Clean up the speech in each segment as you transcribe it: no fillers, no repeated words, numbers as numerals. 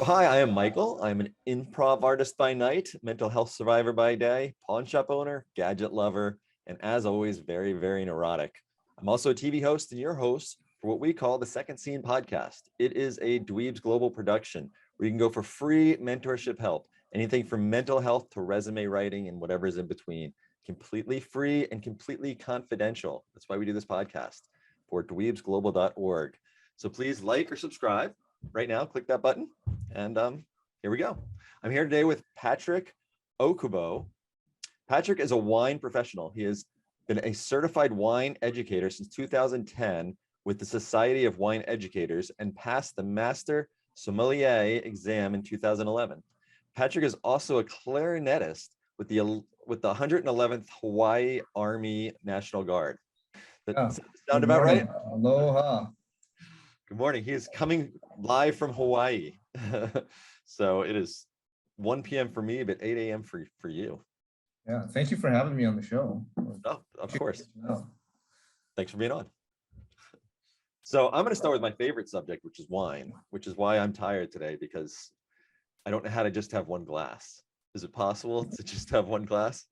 Hi, I am Michael. I'm an improv artist by night, mental health survivor by day, pawn shop owner, gadget lover, and as always, very, very neurotic. I'm also a TV host and your host for what we call the Second Scene podcast. It is a Dweebs Global production where you can go for free mentorship help, anything from mental health to resume writing and whatever is in between. Completely free and completely confidential. That's why we do this podcast for dweebsglobal.org. So please like or subscribe right now, click that button, and here we go. I'm here today with Patrick Okubo. Patrick is a wine professional. He has been a certified wine educator since 2010 with the Society of Wine Educators and passed the Master Sommelier exam in 2011. Patrick is also a clarinetist with the 111th Hawaii Army National Guard. That sound about right? Aloha. Good morning. He is coming live from Hawaii. So it is 1 p.m. for me, but 8 a.m. for you. Yeah, thank you for having me on the show. Oh, of course. Thanks for being on. So I'm going to start with my favorite subject, which is wine, which is why I'm tired today, because I don't know how to just have one glass. Is it possible to just have one glass?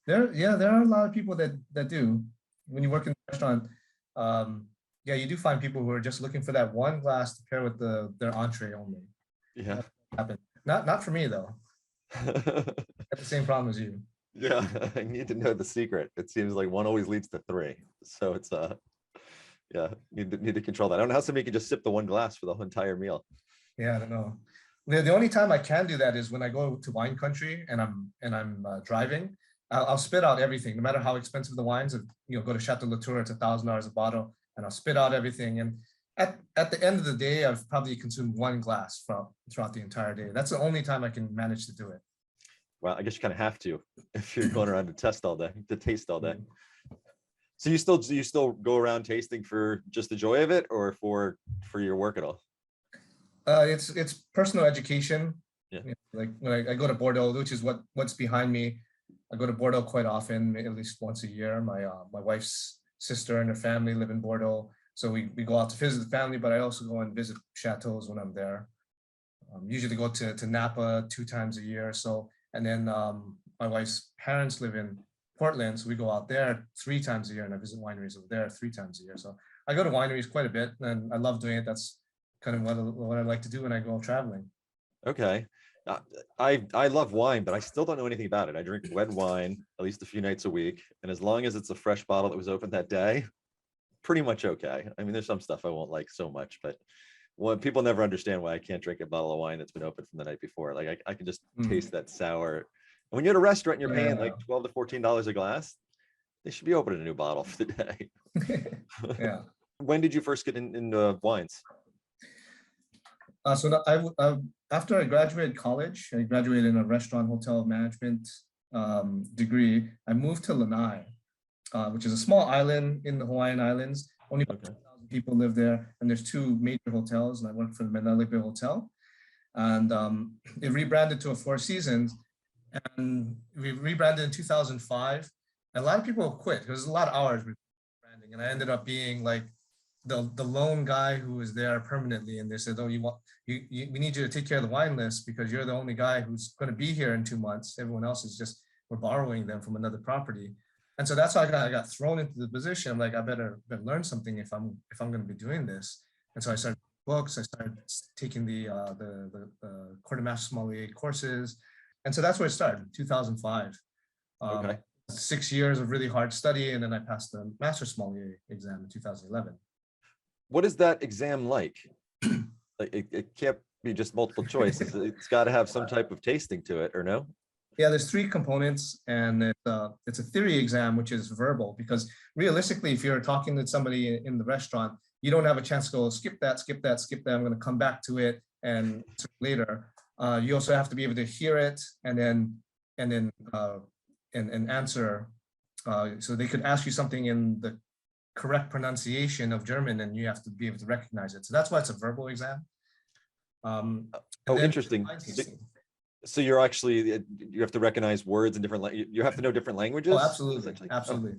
There are a lot of people that do. When you work in the restaurant, yeah, you do find people who are just looking for that one glass to pair with their entree only. Yeah. Not for me though. I have the same problem as you. Yeah, I need to know the secret. It seems like one always leads to three. So it's yeah, need to control that. I don't know how somebody can just sip the one glass for the whole entire meal. Yeah, I don't know. The only time I can do that is when I go to wine country and I'm driving. I'll spit out everything, no matter how expensive the wines. If go to Chateau Latour, it's $1,000 a bottle. And I'll spit out everything. And at the end of the day, I've probably consumed one glass throughout the entire day. That's the only time I can manage to do it. Well, I guess you kind of have to if you're going around to taste all day. So you still go around tasting for just the joy of it, or for your work at all? It's personal education. Yeah. Like when I go to Bordeaux, which is what's behind me. I go to Bordeaux quite often, at least once a year. My wife's sister and her family live in Bordeaux, so we go out to visit the family, but I also go and visit chateaus when I'm there. Usually go to Napa 2 times a year or so, and then my wife's parents live in Portland, so we go out there 3 times a year, and I visit wineries over there 3 times a year. So I go to wineries quite a bit, and I love doing it. That's kind of what I like to do when I go traveling. Okay. I love wine, but I still don't know anything about it. I drink red wine at least a few nights a week, and as long as it's a fresh bottle that was opened that day, pretty much okay. I mean, there's some stuff I won't like so much, but people never understand why I can't drink a bottle of wine that's been opened from the night before. Like I can just taste that sour. And when you're at a restaurant and you're paying like $12 to $14 a glass, they should be opening a new bottle for the day. Yeah. When did you first get into wines? So after I graduated college, I graduated in a restaurant hotel management degree. I moved to Lanai, which is a small island in the Hawaiian Islands. Only about 2,000 people live there, and there's 2 major hotels, and I worked for the Manalipe Hotel. And it rebranded to a Four Seasons, and we rebranded in 2005. And a lot of people quit because there's a lot of hours rebranding, and I ended up being like the lone guy who was there permanently, and they said, "Oh, we need you to take care of the wine list because you're the only guy who's going to be here in 2 months. Everyone else is just, we're borrowing them from another property." And so that's how I got thrown into the position. I'm like, I better learn something if I'm going to be doing this. And so I started books. I started taking the Court of Master Sommelier courses, and so that's where it started. 2005. Okay. 6 years of really hard study, and then I passed the Master Sommelier exam in 2011. What is that exam like? Like it can't be just multiple choice. It's got to have some type of tasting to it, or no? Yeah, there's 3 components, and it's a theory exam, which is verbal, because realistically, if you're talking to somebody in the restaurant, you don't have a chance to go skip that. I'm going to come back to it and later. You also have to be able to hear it and then answer. So they could ask you something in the correct pronunciation of German, and you have to be able to recognize it. So that's why it's a verbal exam. Interesting. So you're actually, you have to recognize words in different, you have to know different languages? Oh, absolutely. Absolutely.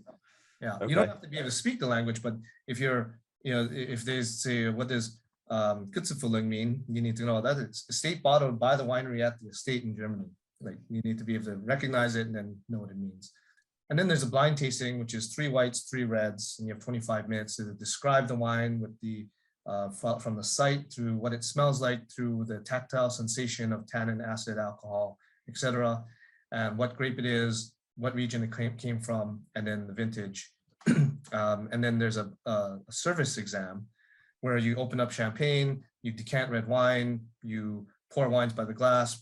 Yeah. Okay. You don't have to be able to speak the language, but if you're, if there's, say, what does mean? You need to know that it's estate bottled by the winery at the estate in Germany. Like you need to be able to recognize it and then know what it means. And then there's a blind tasting, which is 3 whites, 3 reds, and you have 25 minutes to describe the wine with the from the sight through what it smells like, through the tactile sensation of tannin, acid, alcohol, etc., and what grape it is, what region it came from, and then the vintage. And then there's a service exam where you open up champagne, you decant red wine, you pour wines by the glass,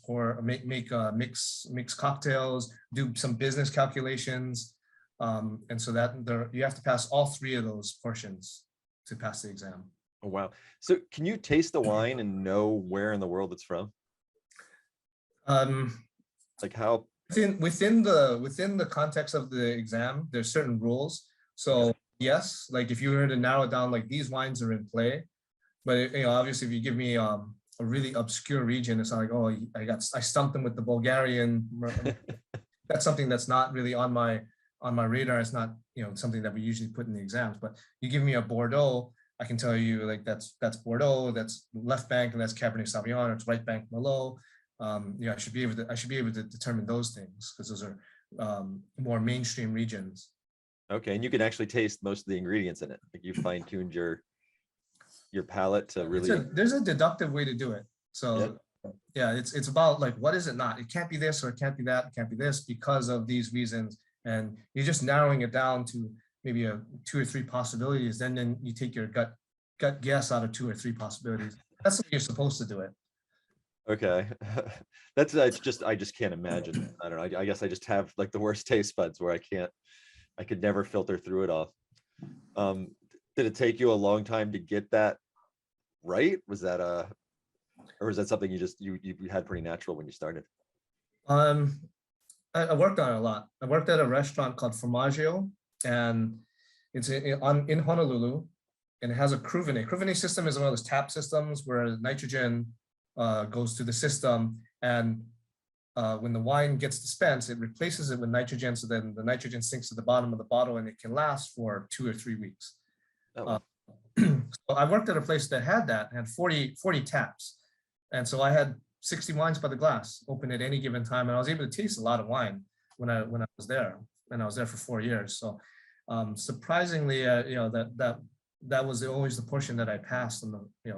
mix cocktails, do some business calculations. And so that you have to pass all 3 of those portions to pass the exam. Oh, wow. So can you taste the wine and know where in the world it's from? Like how? Within the context of the exam, there's certain rules. So yes, like if you were to narrow it down, like these wines are in play, but obviously if you give me a really obscure region, it's not like, oh, I stumped them with the Bulgarian. That's something that's not really on my radar. It's not something that we usually put in the exams. But you give me a Bordeaux, I can tell you like that's Bordeaux, that's left bank, and that's Cabernet Sauvignon, or it's right bank Merlot. I should be able to determine those things because those are more mainstream regions. Okay, and you can actually taste most of the ingredients in it. Like you fine-tuned your palate to really. There's a deductive way to do it. So yeah, it's about like what is it not? It can't be this, or it can't be that, it can't be this because of these reasons, and you're just narrowing it down to maybe 2 or 3 possibilities. Then you take your gut guess out of 2 or 3 possibilities. That's the way you're supposed to do it. Okay. I just can't imagine. I don't know. I guess I just have like the worst taste buds where I could never filter through it all. Did it take you a long time to get that right? Was that or was that something you had pretty natural when you started? I worked on it a lot. I worked at a restaurant called Formaggio, and it's in Honolulu, and it has a Cruvenet. Cruvenet system is one of those tap systems where nitrogen goes through the system, and when the wine gets dispensed, it replaces it with nitrogen, so then the nitrogen sinks to the bottom of the bottle, and it can last for 2 or 3 weeks. Oh. So I worked at a place that had 40 taps, and so I had 60 wines by the glass open at any given time, and I was able to taste a lot of wine when I was there, and I was there for 4 years. So surprisingly, that was always the portion that I passed. And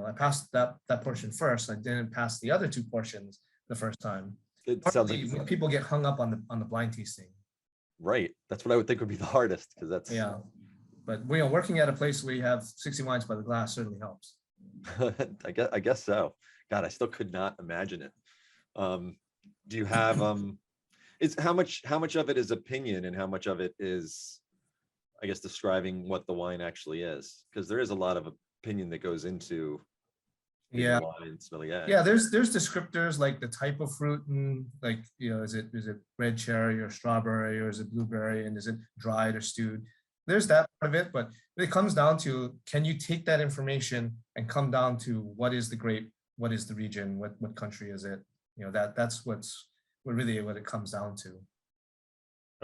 I passed that portion first. I didn't pass the other 2 portions the first time. It sounds like people get hung up on the blind tasting. Right. That's what I would think would be the hardest, because that's But working at a place where you have 60 wines by the glass certainly helps. I guess so. God, I still could not imagine it. Do you have how much of it is opinion and how much of it is, I guess, describing what the wine actually is? Because there is a lot of opinion that goes into wine sommelier. Yeah, there's descriptors like the type of fruit, and like is it red cherry or strawberry, or is it blueberry, and is it dried or stewed? There's that part of it, but it comes down to, can you take that information and come down to what is the grape, what is the region, what country is it? That's what it comes down to.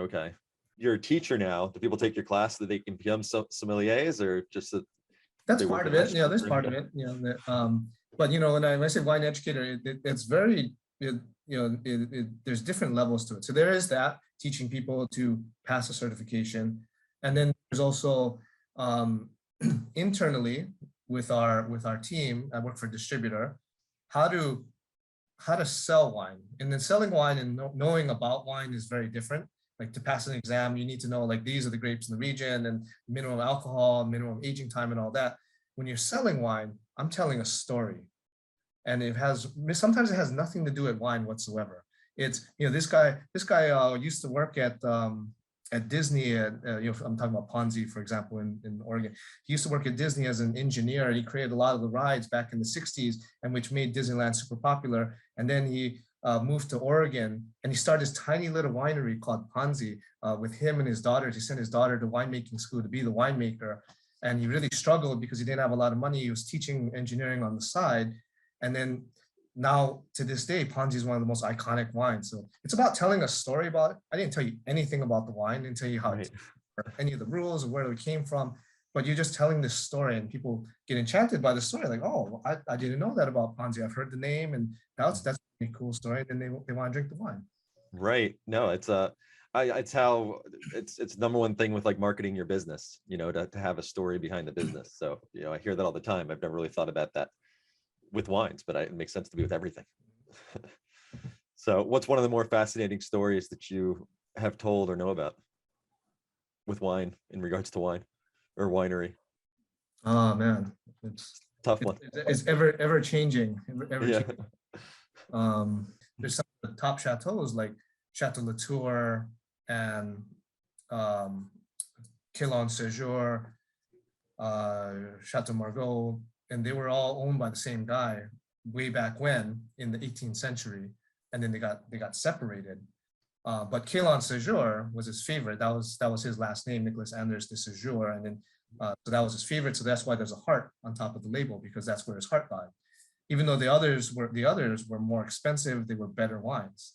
Okay. You're a teacher now. Do people take your class so that they can become sommeliers, or just that? That's part of it. That's part of it. But when I say wine educator, it's very, there's different levels to it. So there is that, teaching people to pass a certification. And then there's also internally with our team, I work for a distributor, how to sell wine. And then selling wine and knowing about wine is very different. Like to pass an exam, you need to know like these are the grapes in the region and minimum alcohol, minimum aging time, and all that. When you're selling wine, I'm telling a story, and sometimes it has nothing to do with wine whatsoever. It's this guy used to work at Disney. I'm talking about Ponzi, for example, in Oregon. He used to work at Disney as an engineer, and he created a lot of the rides back in the 60s, and which made Disneyland super popular. And then he moved to Oregon, and he started this tiny little winery called Ponzi with him and his daughter. He sent his daughter to winemaking school to be the winemaker, and he really struggled because he didn't have a lot of money. He was teaching engineering on the side, and then now to this day, Ponzi is one of the most iconic wines. So it's about telling a story about it. I didn't tell you anything about the wine, I didn't tell you how or any of the rules or where it came from. but you're just telling this story and people get enchanted by the story. Like, oh, I didn't know that about Ponzi. I've heard the name and that's a cool story. And then they want to drink the wine. Right. No, it's it's how it's number one thing with like marketing your business, you know, to have a story behind the business. So, you know, I hear that all the time. I've never really thought about that with wines, but it makes sense to be with everything. So what's one of the more fascinating stories that you have told or know about with wine in regards to wine or winery? Oh man, Tough one. it's ever changing, ever Yeah. changing. There's some of the top chateaus like Chateau Latour and Quilon Séjour, Chateau Margaux, and they were all owned by the same guy way back when in the 18th century, and then they got separated. But Quilon Séjour was his favorite. That was his last name, Nicolas Anders de Séjour, and then so that was his favorite. So that's why there's a heart on top of the label, because that's where his heart lied. Even though the others were more expensive, they were better wines.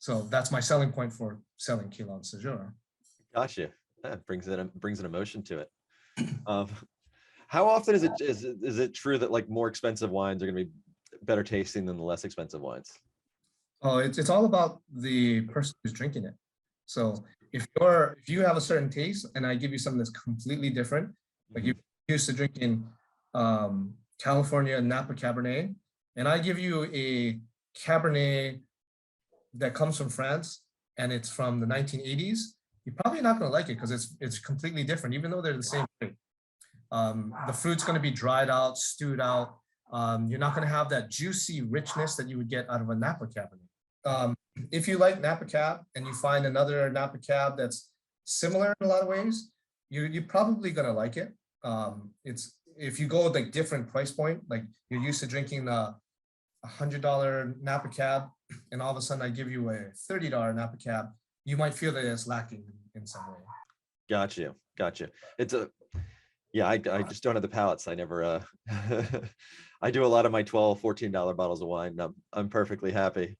So that's my selling point for selling Quilon Séjour. Gotcha. That brings an emotion to it. How often is it true that like more expensive wines are going to be better tasting than the less expensive wines? Oh, it's all about the person who's drinking it. So if you have a certain taste and I give you something that's completely different, like you're used to drinking California Napa Cabernet, and I give you a Cabernet that comes from France and it's from the 1980s, you're probably not going to like it because it's completely different, even though they're the same thing. The fruit's going to be dried out, stewed out. You're not going to have that juicy richness that you would get out of a Napa Cabernet. If you like Napa Cab and you find another Napa Cab that's similar in a lot of ways, you're probably going to like it. If you go with like different price point, like you're used to drinking a $100 Napa Cab, and all of a sudden I give you a $30 Napa Cab, you might feel that it's lacking in some way. Gotcha. It's I just don't have the palates. I never I do a lot of my $12, $14 bottles of wine. I'm perfectly happy.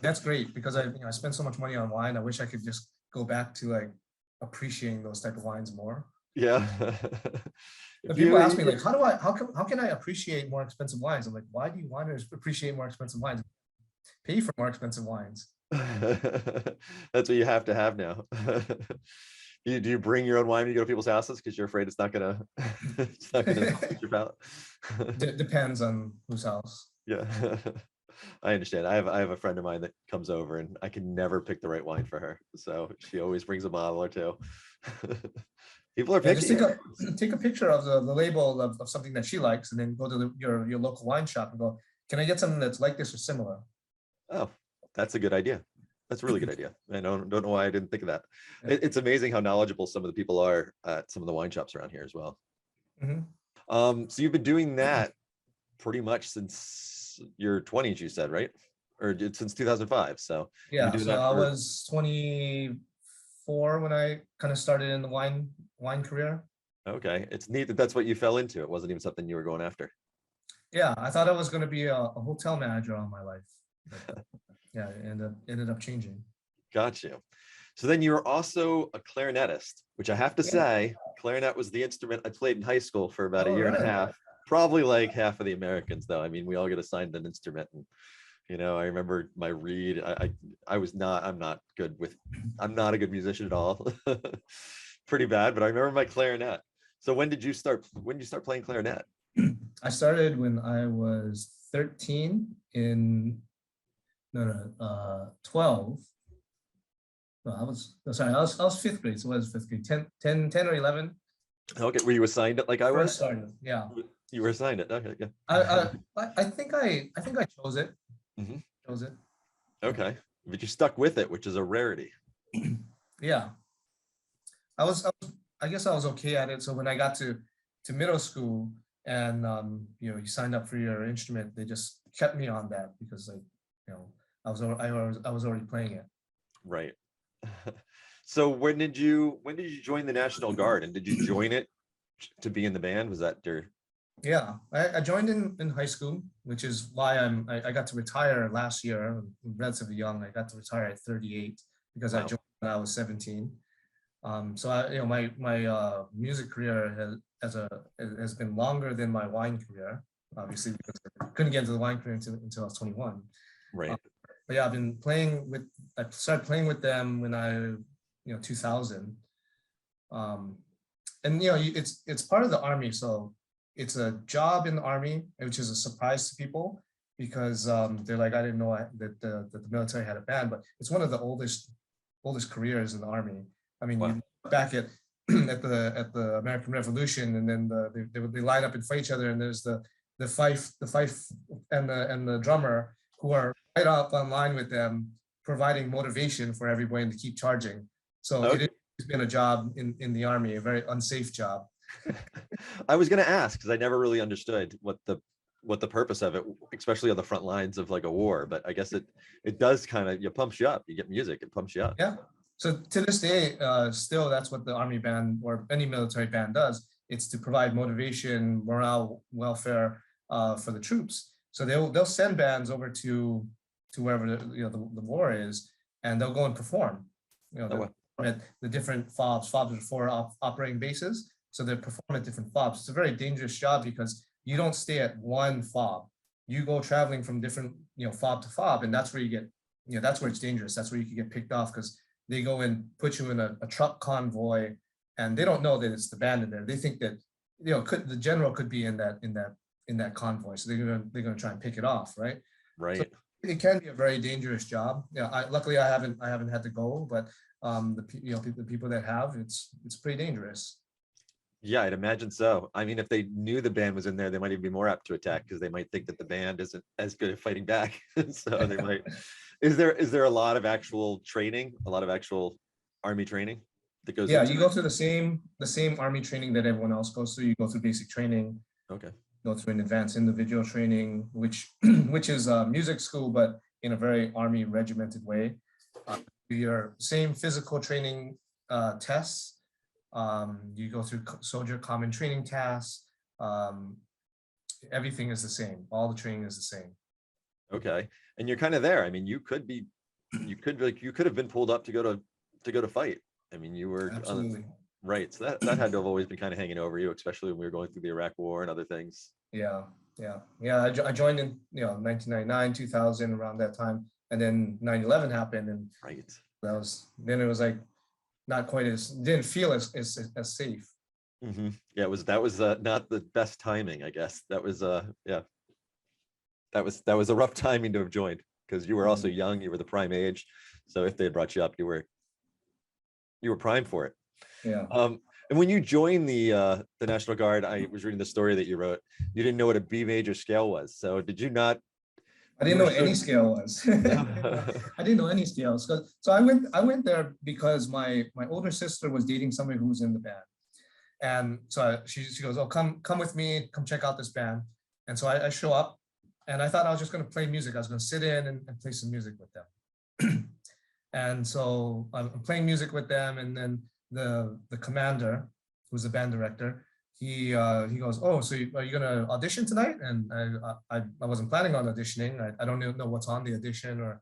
That's great, because I spend so much money on wine. I wish I could just go back to like appreciating those type of wines more. Yeah. People ask me like, how can I appreciate more expensive wines? I'm like, why do you want to appreciate more expensive wines? Pay for more expensive wines. That's what you have to have now. Do you bring your own wine when you go to people's houses because you're afraid it's not gonna suit your palate? Depends on whose house. Yeah. I understand. I have a friend of mine that comes over and I can never pick the right wine for her. So she always brings a bottle or two. People are picky. Just take a picture of the label of something that she likes, and then go to your local wine shop and go, can I get something that's like this or similar? Oh, that's a good idea. That's a really good idea. I don't know why I didn't think of that. It's amazing how knowledgeable some of the people are at some of the wine shops around here as well. Mm-hmm. So you've been doing that pretty much since your 20s, you said, right? Or since 2005. So yeah, so I was 24 when I kind of started in the wine career. Okay, it's neat that that's what you fell into. It wasn't even something you were going after. Yeah, I thought I was going to be a hotel manager all my life. But, yeah, it ended up changing. Got you. So then you were also a clarinetist, which I have to say, clarinet was the instrument I played in high school for about a year and a half. Probably like half of the Americans, though. I mean, we all get assigned an instrument, and you know, I remember my reed. I'm not a good musician at all. Pretty bad, but I remember my clarinet. So when did you start playing clarinet? I started when I was 13 in 12. No, I was fifth grade. So I was fifth grade, 10 or 11. Okay, were you assigned it like I was? Started, yeah. You were assigned it. Okay, yeah. I think I chose it. Mm-hmm. Chose it. Okay, but you stuck with it, which is a rarity. Yeah, I guess I was okay at it. So when I got to middle school and you signed up for your instrument, they just kept me on that because I was already playing it. Right. So when did you join the National Guard, and did you join it to be in the band? Was that your? Yeah, I joined in high school, which is why I got to retire last year. I'm relatively young. I got to retire at 38 because I joined when I was 17. So my music career has been longer than my wine career, obviously, because I couldn't get into the wine career until I was 21. Right. But yeah, I started playing with them when 2000. And it's part of the Army, so it's a job in the Army, which is a surprise to people because they're like, I didn't know that the military had a band, but it's one of the oldest careers in the Army. I mean, Wow. you look back at at the American Revolution, and then they line up and fight each other, and there's the fife and the drummer who are right up on line with them, providing motivation for everybody to keep charging. So Okay. it's been a job in the Army, a very unsafe job. I was going to ask because I never really understood what the purpose of it, especially on the front lines of like a war. But I guess it does kind of, it pumps you up. You get music, it pumps you up. Yeah. So to this day, still that's what the Army band or any military band does. It's to provide motivation, morale, welfare for the troops. So they'll send bands over to wherever the war is, and they'll go and perform. At the different FOBs. FOBs are 4 operating bases. So they perform at different FOBs. It's a very dangerous job because you don't stay at one FOB. You go traveling from different, FOB to FOB, and that's where you get, that's where it's dangerous. That's where you can get picked off because they go and put you in a truck convoy, and they don't know that it's the band in there. They think that, the general could be in that convoy. So they're gonna try and pick it off, right? Right. So it can be a very dangerous job. Yeah, luckily I haven't had to go, but the people that have, it's pretty dangerous. Yeah, I'd imagine so. I mean, if they knew the band was in there, they might even be more apt to attack because they might think that the band isn't as good at fighting back. So they might. Is there a lot of actual training, a lot of actual Army training that goes? Yeah, you go through the same Army training that everyone else goes through. You go through basic training. Okay. Go through an advanced individual training, which is music school, but in a very Army regimented way. Your same physical training tests. You go through soldier common training tasks. Everything is the same. All the training is the same. Okay, and you're kind of there. I mean, you could have been pulled up to go to fight. I mean, you were absolutely right. So that had to have always been kind of hanging over you, especially when we were going through the Iraq War and other things. Yeah. I joined in 1999, 2000, around that time, and then 9/11 happened, and right. Then it was like not quite didn't feel as safe. Mm-hmm. Yeah, that was not the best timing, I guess. That was that was a rough timing to have joined because you were also young, you were the prime age. So if they had brought you up, you were primed for it. Yeah. And when you joined the National Guard, I was reading the story that you wrote. You didn't know what a B major scale was. So did you not? I didn't know what any scale was. I didn't know any scales. So I went there because my older sister was dating somebody who was in the band. And so she goes, oh, come with me, come check out this band. And so I show up, and I thought I was just going to play music. I was going to sit in and play some music with them. And so I'm playing music with them, and then the commander, who's the band director, he goes, oh, so are you going to audition tonight? And I wasn't planning on auditioning. I don't know what's on the audition, or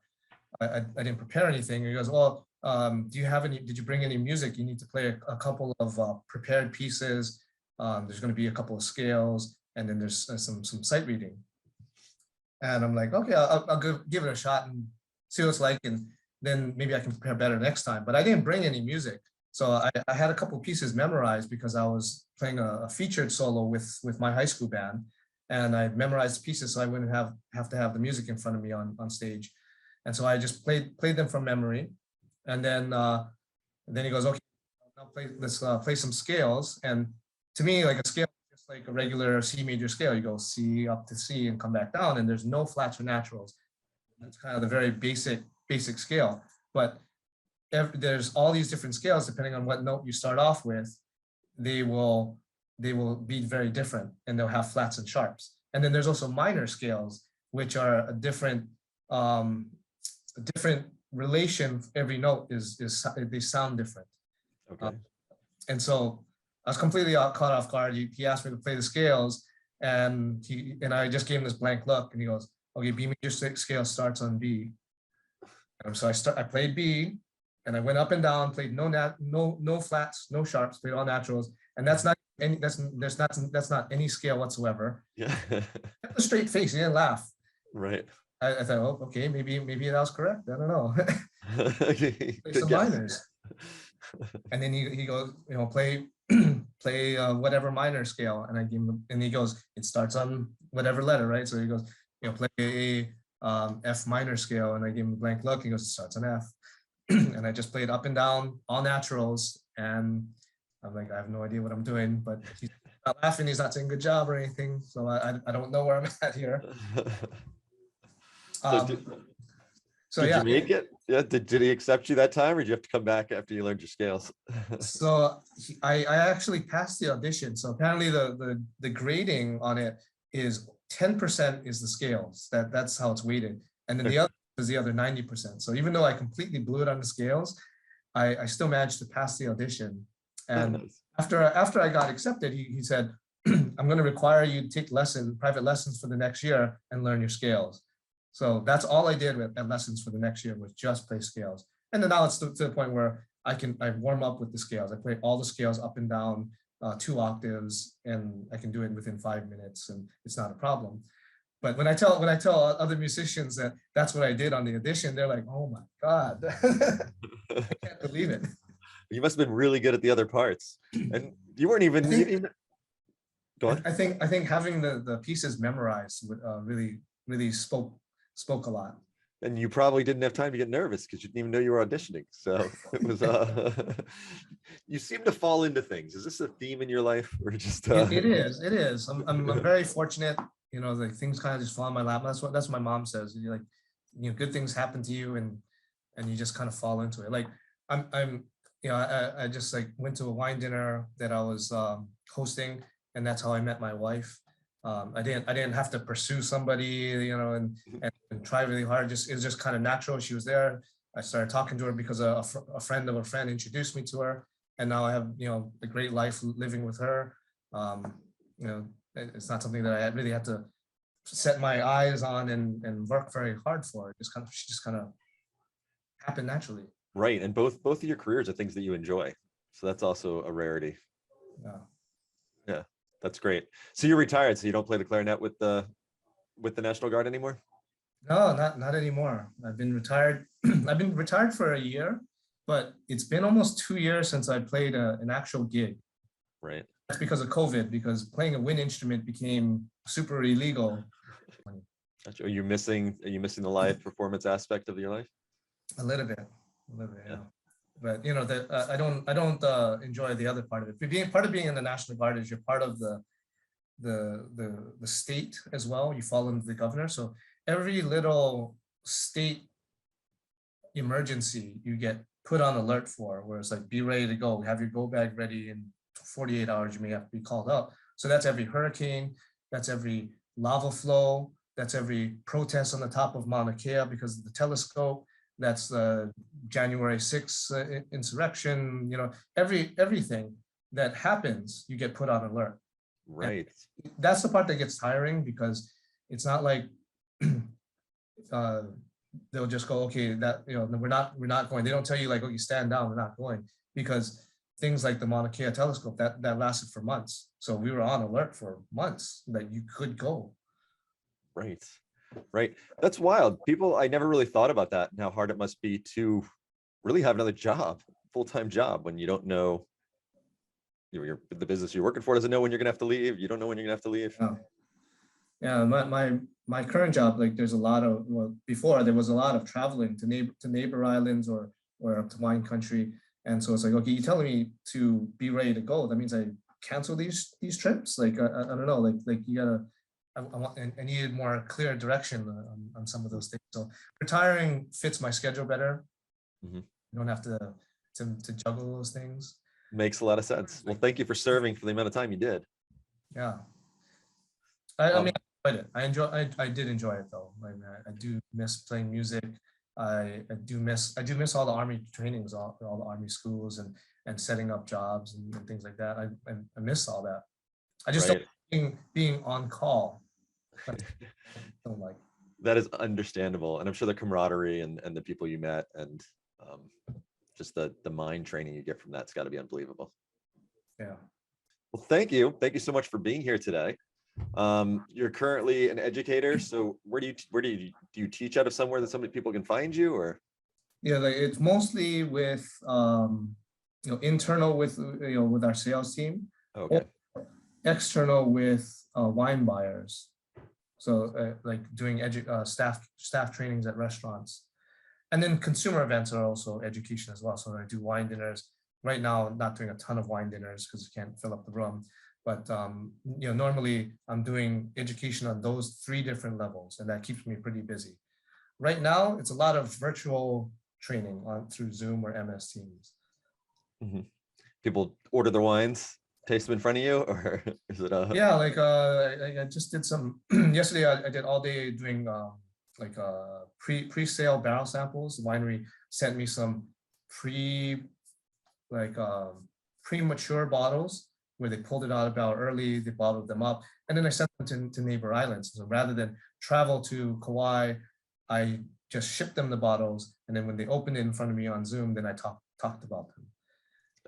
I didn't prepare anything. And he goes, well, did you bring any music? You need to play a couple of prepared pieces. There's going to be a couple of scales, and then there's some sight reading. And I'm like, okay, I'll give it a shot and see what it's like, and then maybe I can prepare better next time. But I didn't bring any music. So I had a couple pieces memorized because I was playing a featured solo with my high school band, and I memorized pieces so I wouldn't have to have the music in front of me on stage. And so I just played them from memory. And then he goes, okay, let's play some scales. And to me, like a scale is just like a regular C major scale. You go C up to C and come back down, and there's no flats or naturals. That's kind of the very basic scale. But there's all these different scales depending on what note you start off with. They will be very different, and they'll have flats and sharps. And then there's also minor scales, which are a different relation. Every note is they sound different. Okay. And so I was completely caught off guard. He asked me to play the scales, and I just gave him this blank look, and he goes, okay, B major scale starts on B. And so I played B, and I went up and down, played no flats, no sharps, played all naturals, and that's not any scale whatsoever. Yeah. Kept a straight face, he didn't laugh. Right. I thought, oh, okay, maybe that was correct. I don't know. Okay. Play Good some guess. minors, and then he goes, play whatever minor scale, and I give him, and he goes, it starts on whatever letter, right? So he goes, play a F minor scale, and I give him a blank look. He goes, it starts on F, and I just played up and down all naturals, and I'm like, I have no idea what I'm doing, but he's not laughing, he's not saying good job or anything, so I don't know where I'm at here. So did yeah, you make it? Yeah. Did he accept you that time, or did you have to come back after you learned your scales? so I actually passed the audition. So apparently the grading on it is 10% is the scales. That's how it's weighted, and then the other is the other 90%. So even though I completely blew it on the scales, I still managed to pass the audition. And after I got accepted, he said, I'm going to require you to take private lessons for the next year and learn your scales. So that's all I did at lessons for the next year, was just play scales. And then now it's to the point where I warm up with the scales. I play all the scales up and down 2 octaves, and I can do it within 5 minutes, and it's not a problem. But when I tell other musicians that that's what I did on the audition, they're like, "Oh my God, I can't believe it." You must have been really good at the other parts, and you weren't even. Go on. I think having the pieces memorized really spoke a lot. And you probably didn't have time to get nervous because you didn't even know you were auditioning. So it was. You seem to fall into things. Is this a theme in your life, or just? It is. I'm very fortunate. Like things kind of just fall in my lap. That's what my mom says. You're like, good things happen to you, and you just kind of fall into it. Like I just like went to a wine dinner that I was hosting, and that's how I met my wife. I didn't have to pursue somebody, and try really hard. It was just kind of natural. She was there. I started talking to her because a friend of a friend introduced me to her, and now I have a great life living with her. It's not something that I really had to set my eyes on and work very hard for. She just kind of happened naturally. Right, and both of your careers are things that you enjoy, so that's also a rarity. Yeah, that's great. So you're retired, so you don't play the clarinet with the National Guard anymore? No, not anymore. I've been retired. I've been retired for a year, but it's been almost 2 years since I played an actual gig. Right. That's because of COVID, because playing a wind instrument became super illegal. Are you missing the live performance aspect of your life? A little bit, yeah. But I don't enjoy the other part of it. Being part of being in the National Guard is you're part of the state as well. You fall under the governor, so every little state emergency you get put on alert for, where it's like, be ready to go, have your go bag ready in 48 hours, you may have to be called up. So that's every hurricane, that's every lava flow, that's every protest on the top of Mauna Kea because of the telescope, that's the January 6th insurrection, everything that happens, you get put on alert. Right. And that's the part that gets tiring, because it's not like they'll just go, okay, that we're not going. They don't tell you like, oh, you stand down, we're not going, because things like the Mauna Kea telescope that lasted for months. So we were on alert for months that you could go. Right. That's wild. I never really thought about that and how hard it must be to really have another job, full-time job, when you don't know, the business you're working for doesn't know when you're gonna have to leave. You don't know when you're gonna have to leave. Yeah, my current job, like there's a lot of, before there was a lot of traveling to neighbor islands or up to wine country. And so it's like, okay, you're telling me to be ready to go. That means I cancel these trips. Like, I don't know, like you gotta, I needed more clear direction on some of those things. So retiring fits my schedule better. Mm-hmm. You don't have to juggle those things. Makes a lot of sense. Well, thank you for serving for the amount of time you did. Yeah. I mean, I enjoyed it. I did enjoy it though. I do miss playing music. I do miss all the Army trainings, all the Army schools and setting up jobs and things like that. I miss all that. I just don't being on call. I don't like. That is understandable, and I'm sure the camaraderie and the people you met and just the mind training you get from that's got to be unbelievable. Yeah. Well, thank you so much for being here today. You're currently an educator, so where do you teach out of somewhere that somebody people can find you, or? Yeah, like it's mostly with internal with with our sales team, Okay. or external with wine buyers. So like doing staff trainings at restaurants, and then consumer events are also education as well. So I do wine dinners. Right now, I'm not doing a ton of wine dinners because you can't fill up the room. But normally I'm doing education on those 3 different levels, and that keeps me pretty busy. Right now, it's a lot of virtual training through Zoom or MS Teams. Mm-hmm. People order their wines, taste them in front of you, or is it a? Yeah, like I just did some yesterday. I did all day doing pre-sale barrel samples. The winery sent me some premature bottles where they pulled it out about early, they bottled them up, and then I sent them to neighbor islands. So rather than travel to Kauai, I just shipped them the bottles, and then when they opened it in front of me on Zoom, then I talked about them.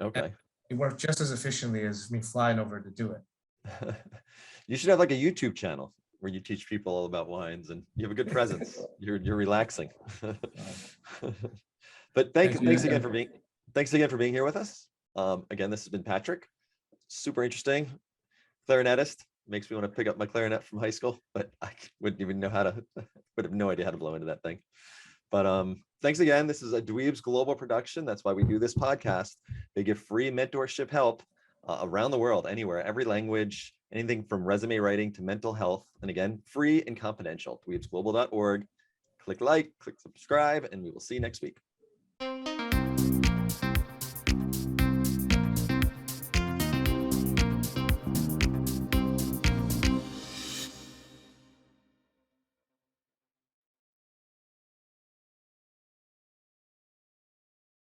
Okay. And it worked just as efficiently as me flying over to do it. You should have like a YouTube channel where you teach people all about wines, and you have a good presence. You're relaxing. But thanks again for being here with us. Again, this has been Patrick. Super interesting. Clarinetist. Makes me want to pick up my clarinet from high school, but I wouldn't even know would have no idea how to blow into that thing. But thanks again. This is a Dweebs Global production. That's why we do this podcast. They give free mentorship help around the world, anywhere, every language, anything from resume writing to mental health. And again, free and confidential. Dweebsglobal.org. Click like, click subscribe, and we will see you next week.